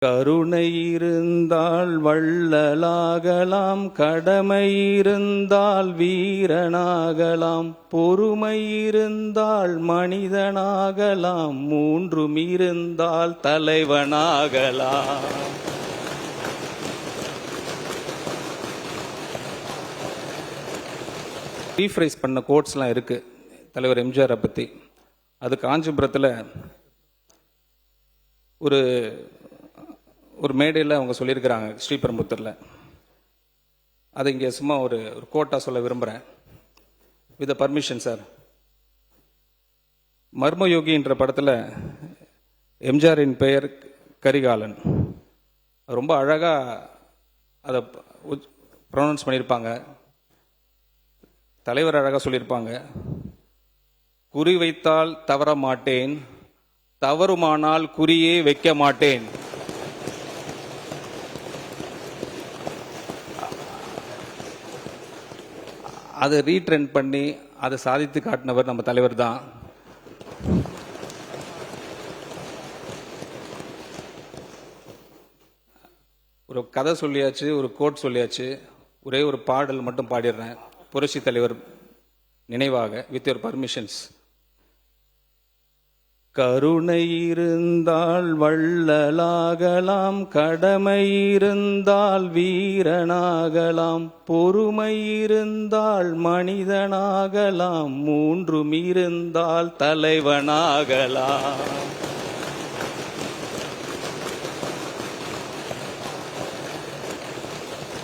கருணை இருந்தால் வள்ளலாகலாம், கடமை இருந்தால் வீரனாகலாம், பொறுமை இருந்தால் மனிதனாகலாம், மூன்றும் இருந்தால் தலைவனாகலாம். ரீஃப்ரைஸ் பண்ண கோட்ஸ்லாம் இருக்கு தலைவர் எம்ஜிஆரை பற்றி. அது காஞ்சிபுரத்தில் ஒரு மேடையில் அவங்க சொல்லியிருக்கிறாங்க, ஸ்ரீபெரும்புத்தூரில். அதை இங்கே சும்மா ஒரு கோட்டாக சொல்ல விரும்புகிறேன், வித் பர்மிஷன் சார். மர்மயோகின்ற படத்தில் எம்ஜிஆரின் பெயர் கரிகாலன். ரொம்ப அழகாக அதை ப்ரொனவுன்ஸ் பண்ணியிருப்பாங்க. தலைவர் அழகாக சொல்லியிருப்பாங்க, குறி வைத்தால் தவற மாட்டேன், தவறுமானால் குறியே வைக்க மாட்டேன். அதை ரீட்ரெண்ட் பண்ணி அதை சாதித்து காட்டினவர் நம்ம தலைவர் தான். ஒரு கதை சொல்லியாச்சு, ஒரு கோட் சொல்லியாச்சு, ஒரே ஒரு பாடல் மட்டும் பாடிடுறேன் புரட்சி தலைவர் நினைவாக, வித் யுவர் பர்மிஷன்ஸ். கருணை இருந்தால் வள்ளலாகலாம், கடமை இருந்தால் வீரனாகலாம், பொறுமை இருந்தால் மனிதனாகலாம், மூன்றும் இருந்தால் தலைவனாகலாம்.